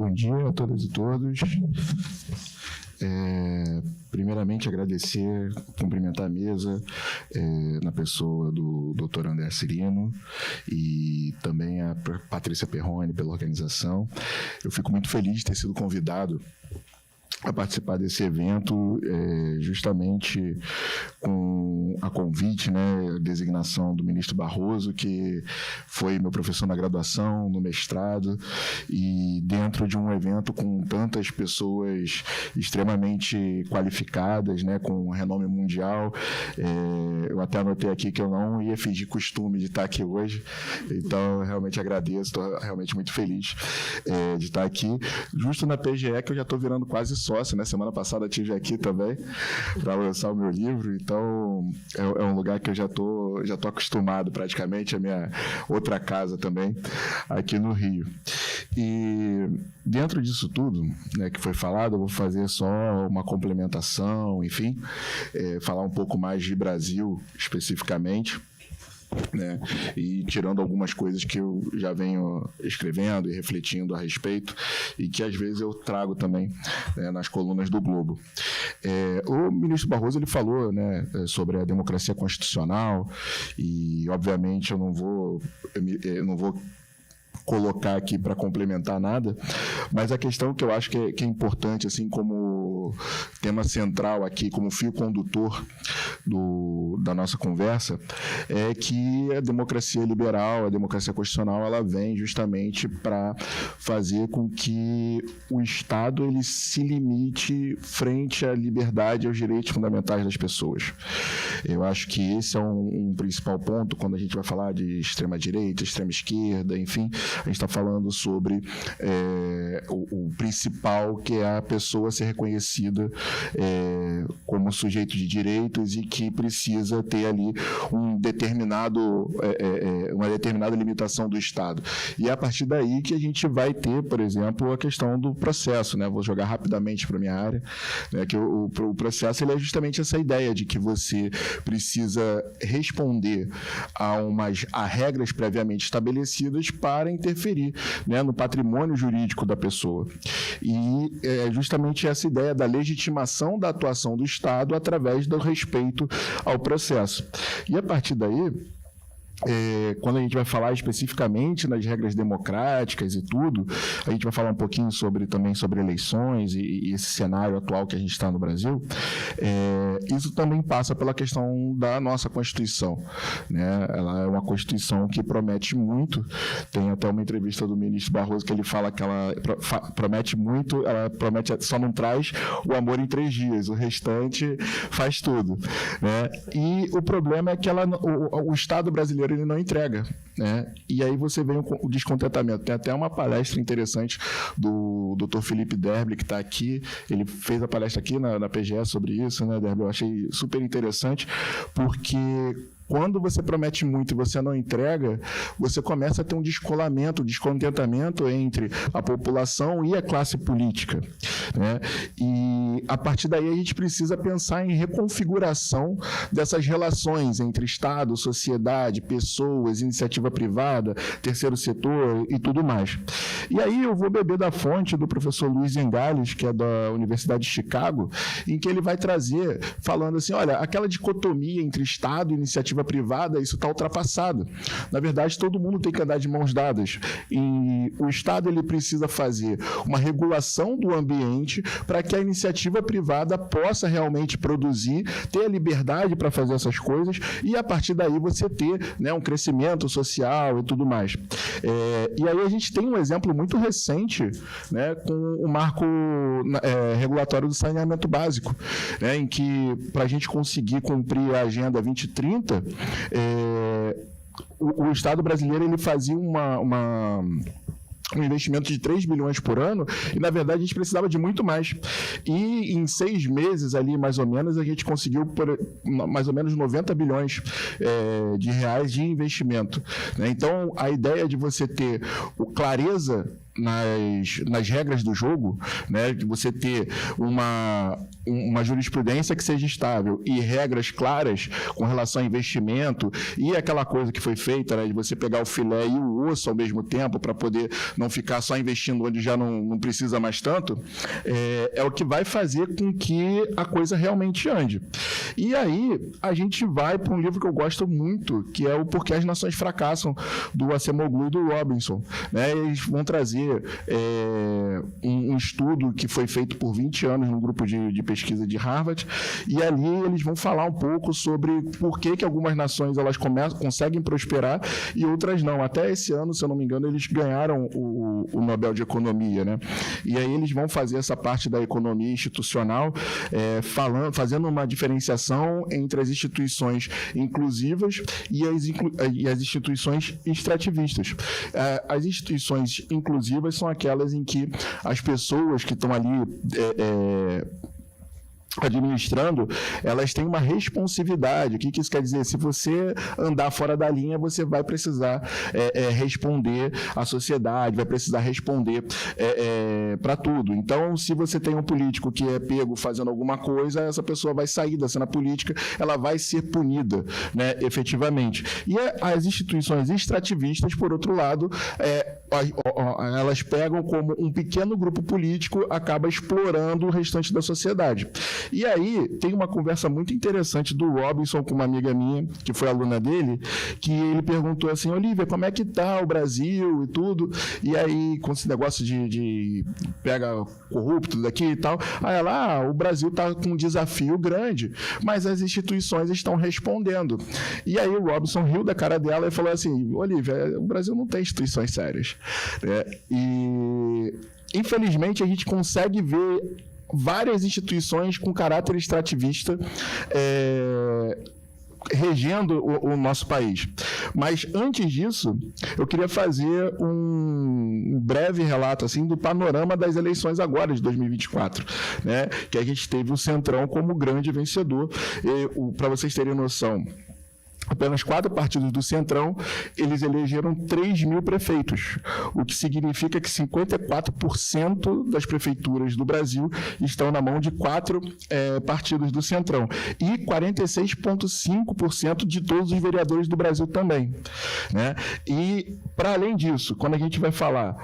Bom dia a todas e todos. Primeiramente, agradecer, cumprimentar a mesa, na pessoa do Dr. André Cirino e também a Patrícia Perrone pela organização. Eu fico muito feliz de ter sido convidado a participar desse evento, justamente com a convite, a designação do ministro Barroso, que foi meu professor na graduação, no mestrado, e dentro de um evento com tantas pessoas extremamente qualificadas, com renome mundial. Eu até anotei aqui que eu não ia fingir costume de estar aqui hoje, então eu realmente agradeço, estou realmente muito feliz de estar aqui, justo na PGE, que eu já estou virando quase sócio, Semana passada estive aqui também para lançar o meu livro, então é um lugar que eu já tô acostumado praticamente, a minha outra casa também, aqui no Rio. E dentro disso tudo, que foi falado, eu vou fazer só uma complementação, enfim, falar um pouco mais de Brasil especificamente, e tirando algumas coisas que eu já venho escrevendo e refletindo a respeito e que às vezes eu trago também nas colunas do Globo. O ministro Barroso ele falou sobre a democracia constitucional e obviamente eu não vou colocar aqui para complementar nada, mas a questão que eu acho que é importante, assim, como tema central aqui, como fio condutor da nossa conversa, é que a democracia liberal, a democracia constitucional, ela vem justamente para fazer com que o Estado ele se limite frente à liberdade e aos direitos fundamentais das pessoas. Eu acho que esse é um principal ponto quando a gente vai falar de extrema-direita, extrema-esquerda, enfim, a gente está falando sobre o principal, que é a pessoa ser reconhecida como sujeito de direitos e que precisa ter ali uma determinada limitação do Estado. E é a partir daí que a gente vai ter, por exemplo, a questão do processo. Vou jogar rapidamente para a minha área, que o processo ele é justamente essa ideia de que você precisa responder a regras previamente estabelecidas para interferir no patrimônio jurídico da pessoa. E é justamente essa ideia da legitimação da atuação do Estado através do respeito ao processo. E a partir daí, quando a gente vai falar especificamente nas regras democráticas e tudo, a gente vai falar um pouquinho também sobre eleições e esse cenário atual que a gente está no Brasil, isso também passa pela questão da nossa Constituição. Ela é uma Constituição que promete muito, tem até uma entrevista do ministro Barroso que ele fala que ela promete muito, ela promete, só não traz o amor em 3 dias, o restante faz tudo. E o problema é que o Estado brasileiro ele não entrega, e aí você vem o descontentamento. Tem até uma palestra interessante do Dr. Felipe Derble, que está aqui, ele fez a palestra aqui na PGE sobre isso, Derble, eu achei super interessante, porque quando você promete muito e você não entrega, você começa a ter um descolamento, um descontentamento entre a população e a classe política. E, a partir daí, a gente precisa pensar em reconfiguração dessas relações entre Estado, sociedade, pessoas, iniciativa privada, terceiro setor e tudo mais. E aí eu vou beber da fonte do professor Luiz Engales, que é da Universidade de Chicago, em que ele vai trazer, falando assim, olha, aquela dicotomia entre Estado e iniciativa privada, isso está ultrapassado. Na verdade, todo mundo tem que andar de mãos dadas. E o Estado ele precisa fazer uma regulação do ambiente para que a iniciativa privada possa realmente produzir, ter a liberdade para fazer essas coisas e, a partir daí, você ter um crescimento social e tudo mais. E aí a gente tem um exemplo muito recente com o marco regulatório do saneamento básico, em que, para a gente conseguir cumprir a Agenda 2030, o Estado brasileiro ele fazia um investimento de 3 bilhões por ano, e, na verdade, a gente precisava de muito mais. E, em 6 meses, ali, mais ou menos, a gente conseguiu mais ou menos 90 bilhões de reais de investimento. Então, a ideia de você ter clareza nas regras do jogo, né, de você ter uma jurisprudência que seja estável e regras claras com relação a investimento e aquela coisa que foi feita, né, de você pegar o filé e o osso ao mesmo tempo para poder não ficar só investindo onde já não precisa mais tanto, é o que vai fazer com que a coisa realmente ande. E aí a gente vai para um livro que eu gosto muito, que é o Porquê as Nações Fracassam, do Acemoglu e do Robinson, né? Eles vão trazer um estudo que foi feito por 20 anos num grupo de pesquisa de Harvard, e ali eles vão falar um pouco sobre por que algumas nações elas conseguem prosperar e outras não. Até esse ano, se eu não me engano, eles ganharam o Nobel de Economia, né? E aí eles vão fazer essa parte da economia institucional, fazendo uma diferenciação entre as instituições inclusivas e as instituições extrativistas. As instituições inclusivas são aquelas em que as pessoas que estão ali administrando, elas têm uma responsividade. O que isso quer dizer? Se você andar fora da linha, você vai precisar responder à sociedade, vai precisar responder para tudo. Então, se você tem um político que é pego fazendo alguma coisa, essa pessoa vai sair da cena política, ela vai ser punida, né, efetivamente. E as instituições extrativistas, por outro lado, elas pegam como um pequeno grupo político acaba explorando o restante da sociedade. E aí tem uma conversa muito interessante do Robinson com uma amiga minha, que foi aluna dele, que ele perguntou assim: Olivia, como é que tá o Brasil e tudo? E aí, com esse negócio de pega corrupto daqui e tal, aí ela, o Brasil tá com um desafio grande, mas as instituições estão respondendo. E aí o Robinson riu da cara dela e falou assim: Olivia, o Brasil não tem instituições sérias. E infelizmente a gente consegue ver várias instituições com caráter extrativista regendo o nosso país. Mas antes disso, eu queria fazer um breve relato assim do panorama das eleições agora de 2024, né? Que a gente teve o Centrão como grande vencedor. Para vocês terem noção, apenas 4 partidos do Centrão, eles elegeram 3 mil prefeitos, o que significa que 54% das prefeituras do Brasil estão na mão de 4 partidos do Centrão, e 46,5% de todos os vereadores do Brasil também, né? E, para além disso, quando a gente vai falar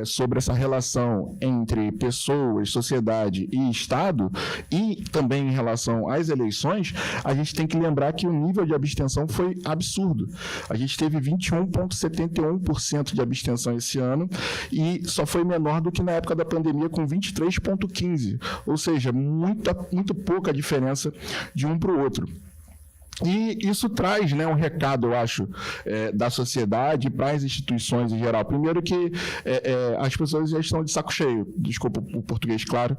sobre essa relação entre pessoas, sociedade e Estado, e também em relação às eleições, a gente tem que lembrar que o nível de abstenção foi absurdo. A gente teve 21,71% de abstenção esse ano e só foi menor do que na época da pandemia, com 23,15%. Ou seja, muito pouca diferença de um para o outro. E isso traz, né, um recado, eu acho, da sociedade para as instituições em geral. Primeiro que as pessoas já estão de saco cheio, desculpa o português, claro,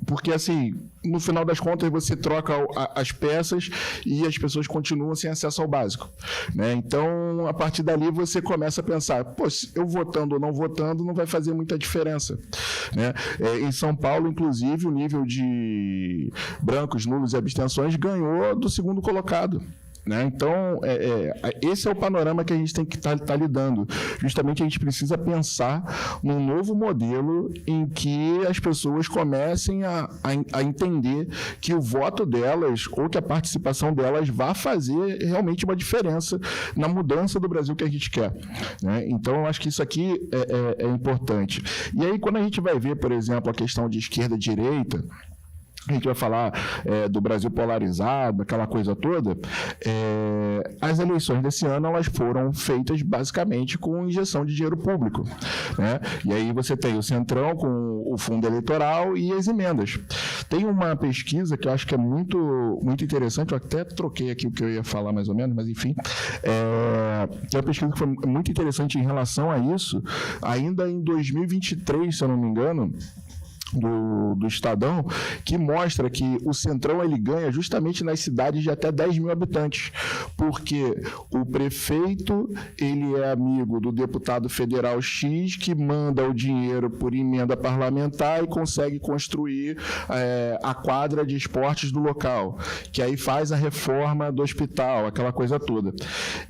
porque, assim, no final das contas, você troca as peças e as pessoas continuam sem acesso ao básico, né? Então, a partir dali, você começa a pensar, pô, eu votando ou não votando não vai fazer muita diferença, né? Em São Paulo, inclusive, o nível de brancos, nulos e abstenções ganhou do segundo colocado, né? Então, esse é o panorama que a gente tem que estar lidando. Justamente, a gente precisa pensar num novo modelo em que as pessoas comecem a entender que o voto delas ou que a participação delas vai fazer realmente uma diferença na mudança do Brasil que a gente quer, né? Então, eu acho que isso aqui é importante. E aí, quando a gente vai ver, por exemplo, a questão de esquerda e direita, a gente vai falar do Brasil polarizado, aquela coisa toda, as eleições desse ano elas foram feitas basicamente com injeção de dinheiro público, né? E aí você tem o Centrão com o fundo eleitoral e as emendas. Tem uma pesquisa que eu acho que é muito, muito interessante, eu até troquei aqui o que eu ia falar mais ou menos, mas enfim, tem uma pesquisa que foi muito interessante em relação a isso, ainda em 2023, se eu não me engano, do Estadão, que mostra que o Centrão ele ganha justamente nas cidades de até 10 mil habitantes, porque o prefeito ele é amigo do deputado federal X, que manda o dinheiro por emenda parlamentar e consegue construir a quadra de esportes do local, que aí faz a reforma do hospital, aquela coisa toda.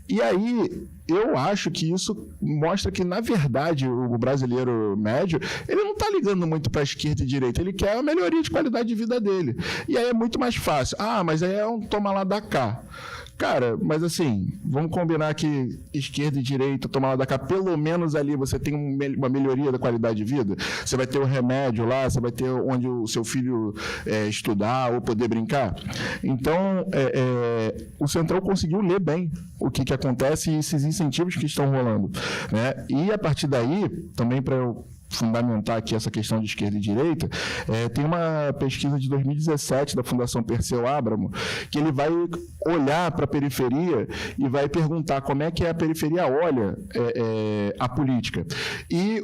E aí eu acho que isso mostra que, na verdade, o brasileiro médio, ele não está ligando muito para a esquerda e direita, ele quer a melhoria de qualidade de vida dele. E aí é muito mais fácil. Mas aí é um toma lá da cá. Cara, mas assim, vamos combinar que esquerda e direita, tomar lá da cá, pelo menos ali você tem uma melhoria da qualidade de vida. Você vai ter o remédio lá, você vai ter onde o seu filho estudar ou poder brincar. Então, o Centrão conseguiu ler bem o que acontece e esses incentivos que estão rolando, né? E a partir daí, também para eu fundamentar aqui essa questão de esquerda e direita, tem uma pesquisa de 2017 da Fundação Perseu Abramo, que ele vai olhar para a periferia e vai perguntar como é que a periferia olha a política. E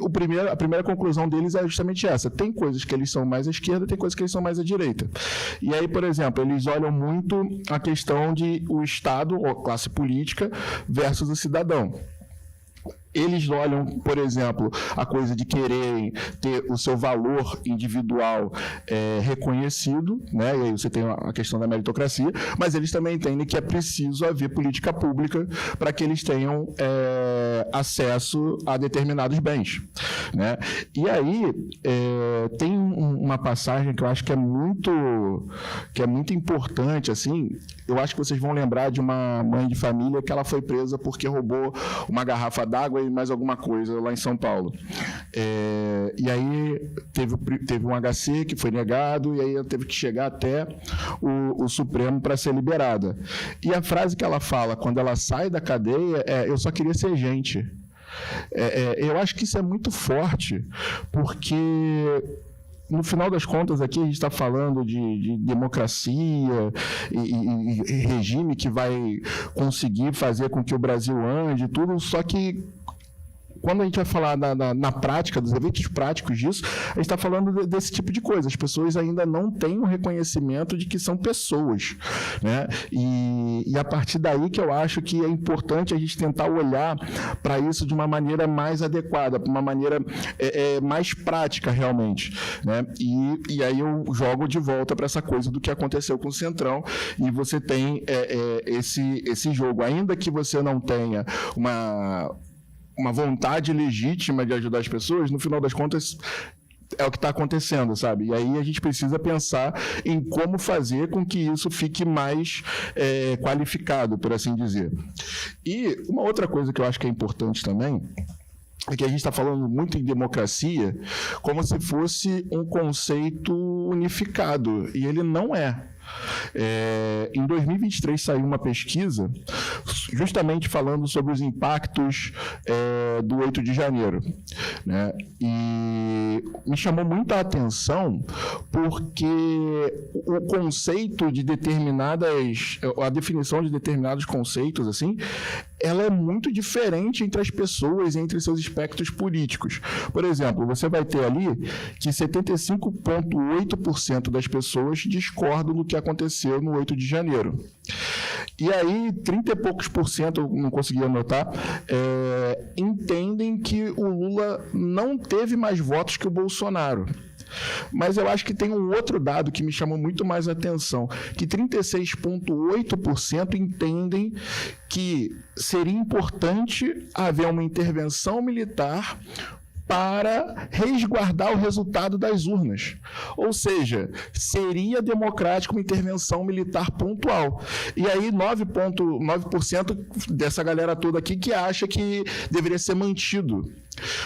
a primeira conclusão deles é justamente essa: tem coisas que eles são mais à esquerda, tem coisas que eles são mais à direita. E aí, por exemplo, eles olham muito a questão de o Estado, ou classe política, versus o cidadão. Eles olham, por exemplo, a coisa de quererem ter o seu valor individual reconhecido, né? E aí você tem a questão da meritocracia, mas eles também entendem que é preciso haver política pública para que eles tenham acesso a determinados bens, né? E aí tem uma passagem que eu acho que é muito importante, assim. Eu acho que vocês vão lembrar de uma mãe de família que ela foi presa porque roubou uma garrafa d'água e mais alguma coisa lá em São Paulo. E aí teve um HC que foi negado e aí ela teve que chegar até o Supremo para ser liberada. E a frase que ela fala quando ela sai da cadeia é: eu só queria ser gente. Eu acho que isso é muito forte, porque no final das contas, aqui a gente está falando de democracia e regime que vai conseguir fazer com que o Brasil ande, tudo, só que quando a gente vai falar na prática, dos eventos práticos disso, a gente está falando desse tipo de coisa. As pessoas ainda não têm o reconhecimento de que são pessoas, né? E a partir daí que eu acho que é importante a gente tentar olhar para isso de uma maneira mais adequada, de uma maneira mais prática, realmente, né? E aí eu jogo de volta para essa coisa do que aconteceu com o Centrão, e você tem esse jogo. Ainda que você não tenha uma vontade legítima de ajudar as pessoas, no final das contas é o que está acontecendo, sabe? E aí a gente precisa pensar em como fazer com que isso fique mais qualificado, por assim dizer. E uma outra coisa que eu acho que é importante também é que a gente está falando muito em democracia como se fosse um conceito unificado, e ele não é. Em 2023 saiu uma pesquisa justamente falando sobre os impactos do 8 de janeiro, né? E me chamou muito a atenção porque o conceito de a definição de determinados conceitos, assim, ela é muito diferente entre as pessoas, entre seus espectros políticos. Por exemplo, você vai ter ali que 75,8% das pessoas discordam do que aconteceu no 8 de janeiro. E aí, 30 e poucos %, eu não consegui anotar, entendem que o Lula não teve mais votos que o Bolsonaro. Mas eu acho que tem um outro dado que me chamou muito mais a atenção, que 36,8% entendem que seria importante haver uma intervenção militar para resguardar o resultado das urnas. Ou seja, seria democrático uma intervenção militar pontual. E aí 9% dessa galera toda aqui que acha que deveria ser mantido.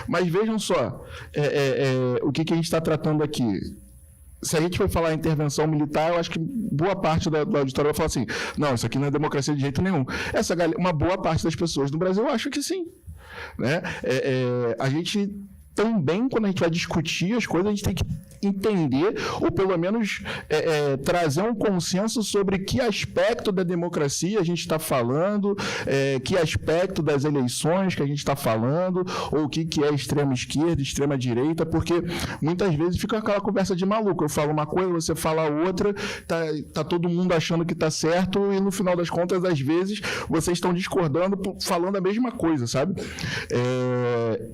Mas vejam só, o que a gente está tratando aqui. Se a gente for falar em intervenção militar, eu acho que boa parte da auditória vai falar assim: não, isso aqui não é democracia de jeito nenhum. Uma boa parte das pessoas no Brasil acha que sim, né? A gente também, quando a gente vai discutir as coisas, a gente tem que entender, ou pelo menos trazer um consenso sobre que aspecto da democracia a gente está falando, que aspecto das eleições que a gente está falando, ou o que é extrema esquerda, extrema direita, porque muitas vezes fica aquela conversa de maluco. Eu falo uma coisa, você fala outra, tá todo mundo achando que está certo, e no final das contas, às vezes, vocês estão discordando, falando a mesma coisa, sabe?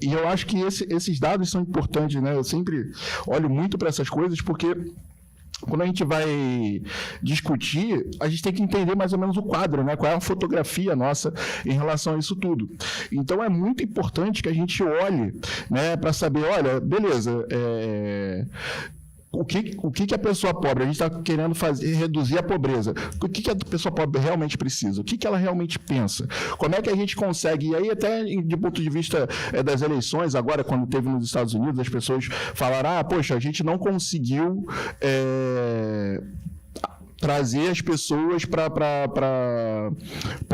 E eu acho que esses dados são importantes, né? Eu sempre olho muito para essas coisas, porque quando a gente vai discutir, a gente tem que entender mais ou menos o quadro, né? Qual é a fotografia nossa em relação a isso tudo. Então, é muito importante que a gente olhe, né, para saber, olha, beleza, o que a pessoa pobre, a gente está querendo reduzir a pobreza, o que a pessoa pobre realmente precisa, o que ela realmente pensa, como é que a gente consegue, e aí até de ponto de vista das eleições, agora quando teve nos Estados Unidos, as pessoas falaram, poxa, a gente não conseguiu trazer as pessoas para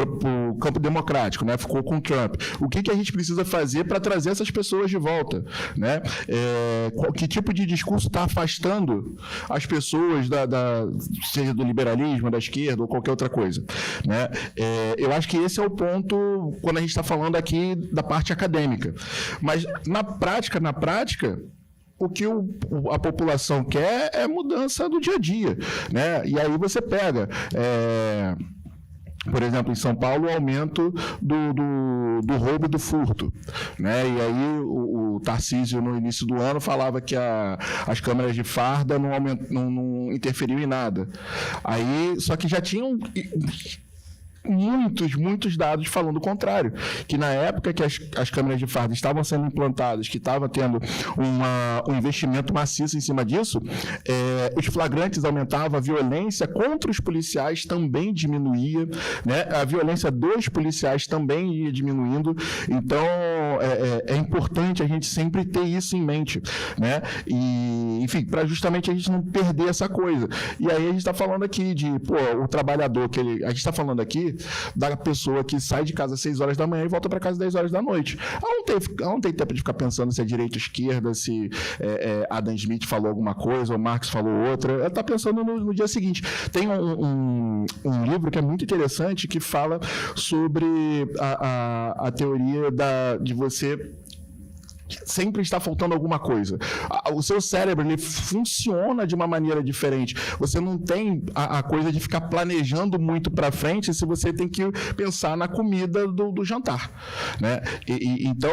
o campo democrático, né? Ficou com Trump. O que a gente precisa fazer para trazer essas pessoas de volta, né? Que tipo de discurso está afastando as pessoas seja do liberalismo, da esquerda ou qualquer outra coisa, né? Eu acho que esse é o ponto quando a gente está falando aqui da parte acadêmica. Mas na prática, o que a população quer é mudança do dia a dia, né? E aí você pega, por exemplo, em São Paulo, o aumento do roubo e do furto, né? E aí o Tarcísio, no início do ano, falava que as câmeras de farda não interferiam em nada. Aí, só que já tinham muitos dados falando o contrário, que na época que as câmeras de farda estavam sendo implantadas, que estava tendo um investimento maciço em cima disso, os flagrantes aumentavam, a violência contra os policiais também diminuía, né? A violência dos policiais também ia diminuindo, então é importante a gente sempre ter isso em mente, né? E, enfim, para justamente a gente não perder essa coisa. E aí a gente está falando aqui o trabalhador, a gente está falando aqui da pessoa que sai de casa às 6 horas da manhã e volta para casa às 10 horas da noite. Ela não tem tempo de ficar pensando se é direita ou esquerda, se Adam Smith falou alguma coisa ou Marx falou outra. Ela está pensando no dia seguinte. Tem um livro que é muito interessante que fala sobre a teoria de você sempre está faltando alguma coisa. O seu cérebro, ele funciona de uma maneira diferente. Você não tem a coisa de ficar planejando muito para frente se você tem que pensar na comida do jantar, né? Então,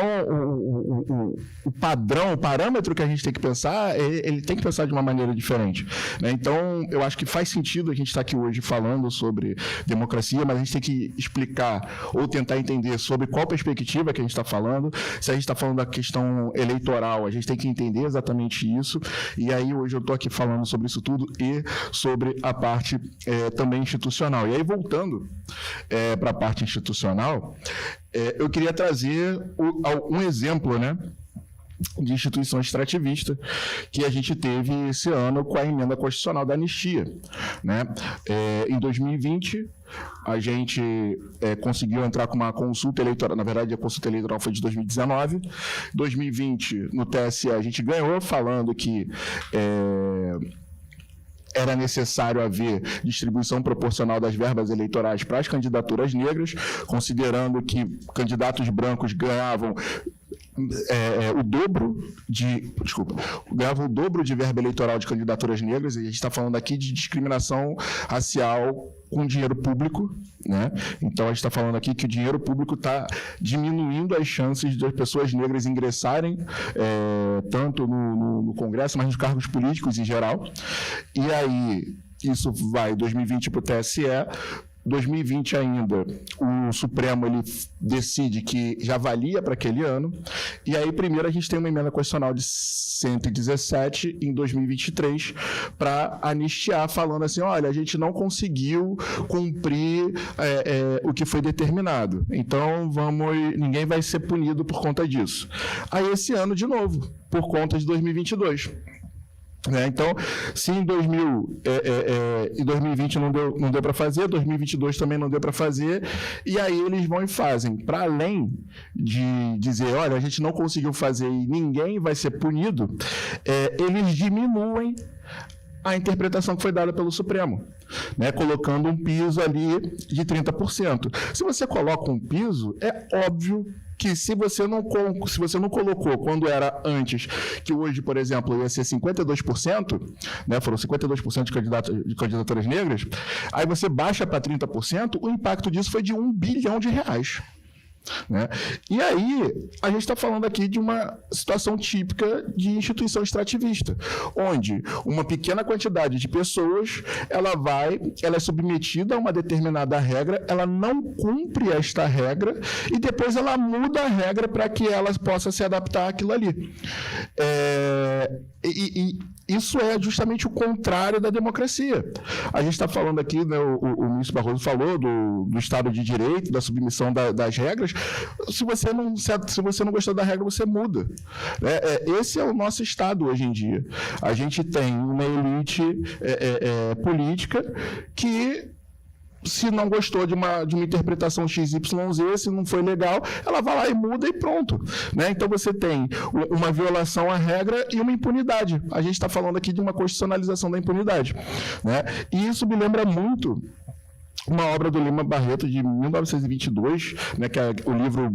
o padrão, o parâmetro que a gente tem que pensar, ele tem que pensar de uma maneira diferente, né? Então, eu acho que faz sentido a gente estar aqui hoje falando sobre democracia, mas a gente tem que explicar ou tentar entender sobre qual perspectiva que a gente está falando. Se a gente está falando da questão eleitoral, a gente tem que entender exatamente isso, e aí hoje eu estou aqui falando sobre isso tudo e sobre a parte também institucional. E aí, voltando para a parte institucional, eu queria trazer um exemplo, né, de instituição extrativista que a gente teve esse ano com a emenda constitucional da anistia, né? Em 2020, a gente conseguiu entrar com uma consulta eleitoral. Na verdade, a consulta eleitoral foi de 2019. 2020, no TSE, a gente ganhou, falando que era necessário haver distribuição proporcional das verbas eleitorais para as candidaturas negras, considerando que candidatos brancos ganhavam ganhava o dobro de verba eleitoral de candidaturas negras, e a gente está falando aqui de discriminação racial com dinheiro público, né? Então a gente está falando aqui que o dinheiro público está diminuindo as chances das pessoas negras ingressarem tanto no Congresso, mas nos cargos políticos em geral. E aí isso vai 2020 para o TSE. 2020 ainda, o Supremo ele decide que já valia para aquele ano, e aí primeiro a gente tem uma emenda constitucional de 117 em 2023 para anistiar, falando assim, olha, a gente não conseguiu cumprir o que foi determinado, então ninguém vai ser punido por conta disso. Aí esse ano, de novo, por conta de 2022. Então, se em 2020 não deu para fazer, 2022 também não deu para fazer, e aí eles vão e fazem, para além de dizer, olha, a gente não conseguiu fazer e ninguém vai ser punido, eles diminuem a interpretação que foi dada pelo Supremo, né, colocando um piso ali de 30%. Se você coloca um piso, é óbvio que se você não colocou quando era antes, que hoje, por exemplo, ia ser 52%, né, foram 52% de candidaturas negras, aí você baixa para 30%, o impacto disso foi de R$1 bilhão. né? E aí, a gente está falando aqui de uma situação típica de instituição extrativista, onde uma pequena quantidade de pessoas, ela é submetida a uma determinada regra, ela não cumpre esta regra, e depois ela muda a regra para que ela possa se adaptar àquilo ali. Isso é justamente o contrário da democracia. A gente está falando aqui, né, o ministro Barroso falou do Estado de Direito, da submissão das regras. Se você não gostou da regra, você muda. Esse é o nosso Estado hoje em dia. A gente tem uma elite política que, se não gostou de uma interpretação XYZ, se não foi legal, ela vai lá e muda e pronto. Né? Então você tem uma violação à regra e uma impunidade. A gente está falando aqui de uma constitucionalização da impunidade. Né? E isso me lembra muito uma obra do Lima Barreto, de 1922, né, que é o livro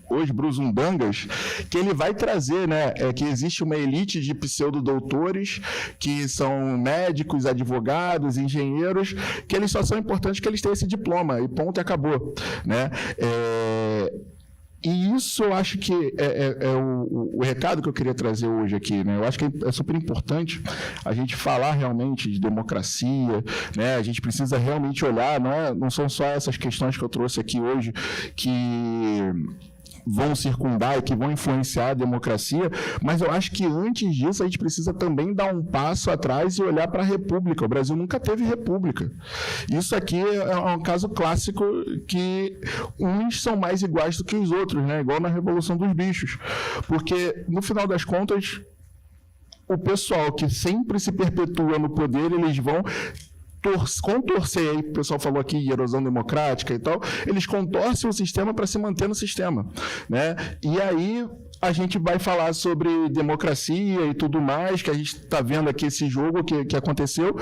Os Brusundangas, que ele vai trazer, né, que existe uma elite de pseudodoutores, que são médicos, advogados, engenheiros, que eles só são importantes que eles têm esse diploma, e ponto, e acabou. Né? E isso eu acho que é o recado que eu queria trazer hoje aqui. Né? Eu acho que é super importante a gente falar realmente de democracia, né? A gente precisa realmente olhar, não são só essas questões que eu trouxe aqui hoje que vão circundar e que vão influenciar a democracia, mas eu acho que antes disso a gente precisa também dar um passo atrás e olhar para a República. O Brasil nunca teve República. Isso aqui é um caso clássico que uns são mais iguais do que os outros, né? Igual na Revolução dos Bichos. Porque, no final das contas, o pessoal que sempre se perpetua no poder, eles vão contorcer, aí o pessoal falou aqui erosão democrática e tal, eles contorcem o sistema para se manter no sistema, né? E aí a gente vai falar sobre democracia e tudo mais, que a gente está vendo aqui esse jogo que aconteceu,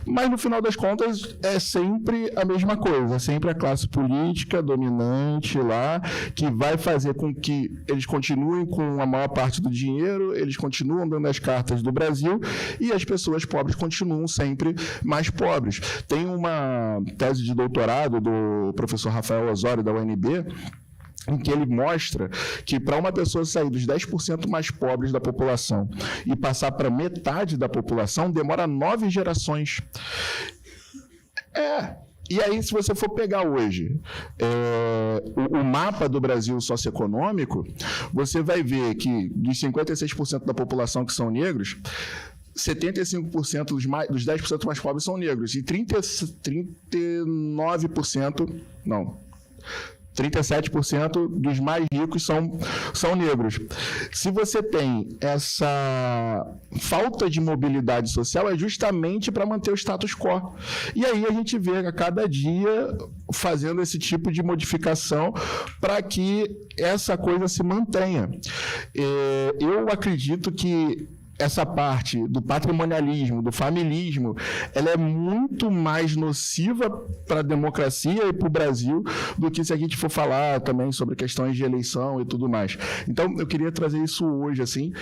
mas no final das contas é sempre a mesma coisa, é sempre a classe política dominante lá, que vai fazer com que eles continuem com a maior parte do dinheiro, eles continuam dando as cartas do Brasil e as pessoas pobres continuam sempre mais pobres. Tem uma tese de doutorado do professor Rafael Osório, da UNB, em que ele mostra que para uma pessoa sair dos 10% mais pobres da população e passar para metade da população, demora 9 gerações. E aí, se você for pegar hoje o mapa do Brasil socioeconômico, você vai ver que dos 56% da população que são negros, 75% dos 10% mais pobres são negros e 37% dos mais ricos são negros. Se você tem essa falta de mobilidade social, é justamente para manter o status quo. E aí a gente vê a cada dia fazendo esse tipo de modificação para que essa coisa se mantenha. Eu acredito que essa parte do patrimonialismo, do familismo, ela é muito mais nociva para a democracia e para o Brasil do que se a gente for falar também sobre questões de eleição e tudo mais. Então, eu queria trazer isso hoje, assim,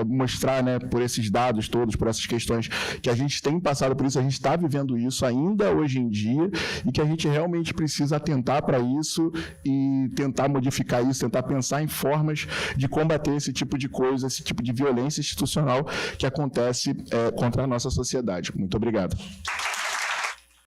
mostrar, né, por esses dados todos, por essas questões que a gente tem passado por isso, a gente está vivendo isso ainda hoje em dia e que a gente realmente precisa atentar para isso e tentar modificar isso, tentar pensar em formas de combater esse tipo de coisa, esse tipo de violência institucional que acontece contra a nossa sociedade. Muito obrigado.